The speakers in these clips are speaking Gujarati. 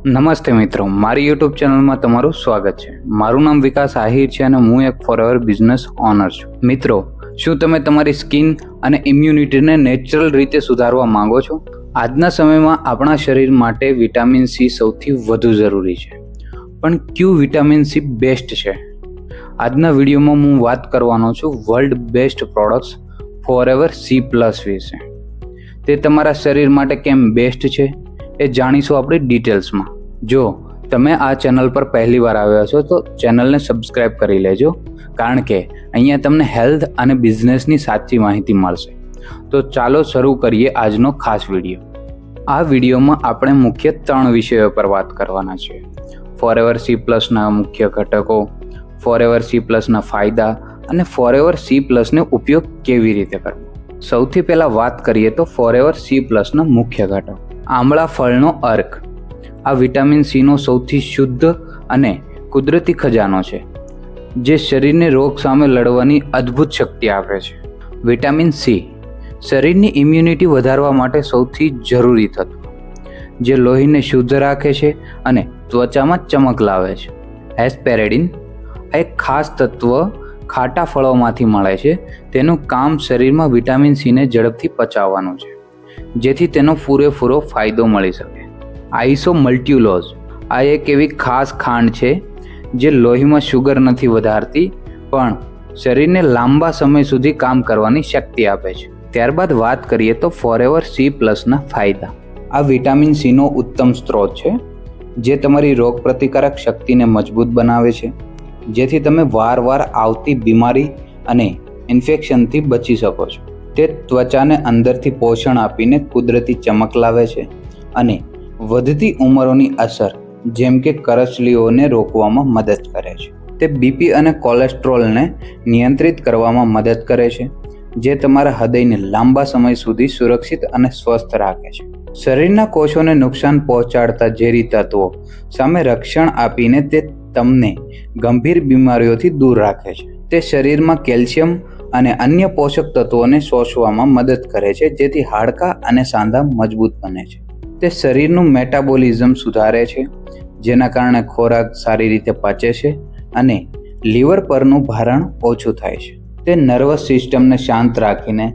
નમસ્તે મિત્રો, મારી યુટ્યુબ ચેનલમાં તમારું સ્વાગત છે. મારું નામ વિકાસ આહિર છે અને હું એક ફોરએવર બિઝનેસ ઓનર છું. મિત્રો, શું તમે તમારી સ્કિન અને ઇમ્યુનિટીને નેચરલ રીતે સુધારવા માંગો છો? આજના સમયમાં આપણા શરીર માટે વિટામિન સી સૌથી વધુ જરૂરી છે, પણ કયું વિટામિન સી બેસ્ટ છે? આજના વિડીયોમાં હું વાત કરવાનો છું world best products forever C plus વિશે. તે તમારા શરીર માટે કેમ બેસ્ટ છે એ જાણીશું આપણે ડિટેલ્સમાં. જો તમે આ ચેનલ પર પહેલી વાર આવ્યા છો તો ચેનલને સબસ્ક્રાઇબ કરી લેજો, કારણ કે અહીંયા તમને હેલ્થ અને બિઝનેસની સાચી માહિતી મળશે. તો ચાલો શરૂ કરીએ આજનો ખાસ વિડીયો. આ વિડીયોમાં આપણે મુખ્ય 3 વિષયો પર વાત કરવાના છે: ફોરએવર સી પ્લસના મુખ્ય ઘટકો, ફોરએવર સી પ્લસના ફાયદા અને ફોરએવર સી પ્લસનો ઉપયોગ કેવી રીતે કરવો. સૌથી પહેલાં વાત કરીએ તો ફોરએવર સી પ્લસના મુખ્ય ઘટકો. આંબળા ફળનો અર્ક. આ વિટામિન સીનો સૌથી શુદ્ધ અને કુદરતી ખજાનો છે, જે શરીરને રોગ સામે લડવાની અદ્ભુત શક્તિ આપે છે. વિટામિન સી શરીરની ઇમ્યુનિટી વધારવા માટે સૌથી જરૂરી તત્વ, જે લોહીને શુદ્ધ રાખે છે અને ત્વચામાં ચમક લાવે છે. એસ્પેરેડિન આ એક ખાસ તત્વ ખાટા ફળોમાંથી મળે છે. તેનું કામ શરીરમાં વિટામિન સીને ઝડપથી પચાવવાનું છે, જેથી તેનો પૂરેપૂરો ફાયદો મળી શકે. આઇસોમલ્ટ્યુલોઝ આ એક એવી ખાસ ખાંડ છે જે લોહીમાં શુગર નથી વધારતી, પણ શરીરને લાંબા સમય સુધી કામ કરવાની શક્તિ આપે છે. ત્યારબાદ વાત કરીએ તો ફોરએવર સી પ્લસના ફાયદા. આ વિટામિન સીનો ઉત્તમ સ્ત્રોત છે, જે તમારી રોગપ્રતિકારક શક્તિને મજબૂત બનાવે છે, જેથી તમે વારવાર આવતી બીમારી અને ઇન્ફેક્શનથી બચી શકો છો. તે ત્વચાને અંદરથી પોષણ આપીને કુદરતી ચમક લાવે છે અને વધતી ઉંમરોની અસર જેમ કે કરચલીઓને રોકવામાં મદદ કરે છે. તે બીપી અને કોલેસ્ટ્રોલને નિયંત્રિત કરવામાં મદદ કરે છે, જે તમારા હૃદયને લાંબા સમય સુધી સુરક્ષિત અને સ્વસ્થ રાખે છે. શરીરના કોષોને નુકસાન પહોંચાડતા ઝેરી તત્વો સામે રક્ષણ આપીને તે તમને ગંભીર બીમારીઓથી દૂર રાખે છે. તે શરીરમાં કેલ્શિયમ અને અન્ય પોષક તત્વોને શોષવામાં મદદ કરે છે, જેથી હાડકાં અને સાંધા મજબૂત બને છે. તે શરીરનું મેટાબોલિઝમ સુધારે છે, જેના કારણે ખોરાક સારી રીતે પચે છે અને લીવર પરનું ભારણ ઓછું થાય છે. તે નર્વસ સિસ્ટમને શાંત રાખીને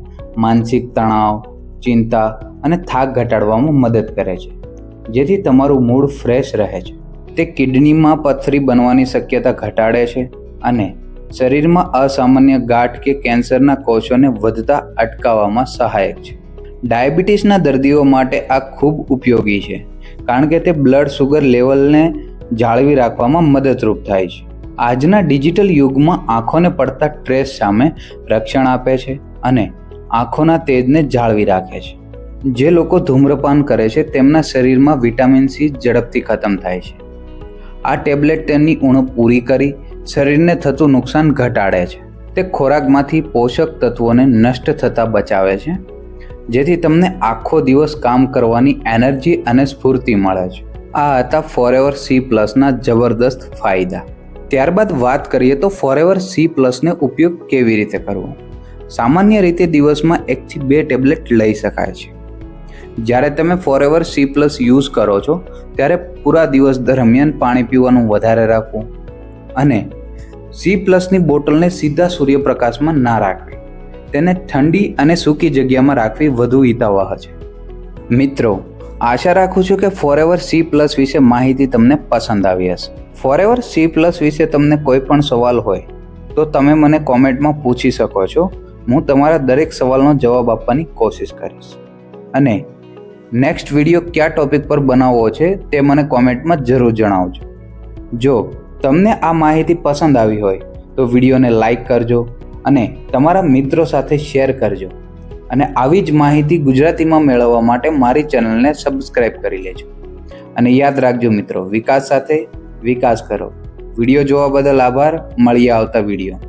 માનસિક તણાવ, ચિંતા અને થાક ઘટાડવામાં મદદ કરે છે, જેથી તમારું મૂડ ફ્રેશ રહે છે. તે કિડનીમાં પથરી બનવાની શક્યતા ઘટાડે છે અને શરીરમાં અસામાન્ય ગાંઠ કે કેન્સરના કોષોને વધતા અટકાવવામાં સહાયક છે. ડાયાબિટીસના દર્દીઓ માટે આ ખૂબ ઉપયોગી છે, કારણ કે તે બ્લડ શુગર લેવલને જાળવી રાખવામાં મદદરૂપ થાય છે. આજના ડિજિટલ યુગમાં આંખોને પડતા સ્ટ્રેસ સામે રક્ષણ આપે છે અને આંખોના તેજને જાળવી રાખે છે. જે લોકો ધૂમ્રપાન કરે છે તેમના શરીરમાં વિટામિન સી ઝડપથી ખતમ થાય છે. આ ટેબ્લેટ તેની ઉણપ પૂરી કરી શરીરને થતું નુકસાન ઘટાડે છે. તે ખોરાકમાંથી પોષક તત્વોને નષ્ટ થતાં બચાવે છે, જેથી તમને આખો દિવસ કામ કરવાની એનર્જી અને સ્ફૂર્તિ મળે છે. આ હતા ફોરએવર સી પ્લસના જબરદસ્ત ફાયદા. ત્યારબાદ વાત કરીએ તો ફોરએવર સી પ્લસને ઉપયોગ કેવી રીતે કરવો. સામાન્ય રીતે દિવસમાં 1 થી 2 ટેબ્લેટ લઈ શકાય છે. જ્યારે તમે ફોરએવર સી પ્લસ યુઝ કરો છો ત્યારે પૂરા દિવસ દરમિયાન પાણી પીવાનું વધારે રાખવું અને સી પ્લસની બોટલને સીધા સૂર્યપ્રકાશમાં ના રાખવી. તેને ઠંડી અને સૂકી જગ્યામાં રાખવી વધુ હિતાવહ છે. મિત્રો, આશા રાખું છું કે ફોરએવર સી પ્લસ વિશે માહિતી તમને પસંદ આવી હશે. ફોરએવર સી પ્લસ વિશે તમને કોઈ પણ સવાલ હોય તો તમે મને કોમેન્ટમાં પૂછી શકો છો. હું તમારા દરેક સવાલનો જવાબ આપવાની કોશિશ કરીશ. અને નેક્સ્ટ વિડીયો કયા ટોપિક પર બનાવવો છે તે મને કોમેન્ટમાં જરૂર જણાવજો. જો તમને આ માહિતી પસંદ આવી હોય તો વિડીયોને લાઈક કરજો અને તમારા મિત્રો સાથે શેર કરજો. અને આવી જ માહિતી ગુજરાતીમાં મેળવવા માટે મારી ચેનલને સબસ્ક્રાઇબ કરી લેજો. અને યાદ રાખજો મિત્રો, વિકાસ સાથે વિકાસ કરો. વિડીયો જોવા બદલ આભાર. મળીએ આવતા વિડીયો.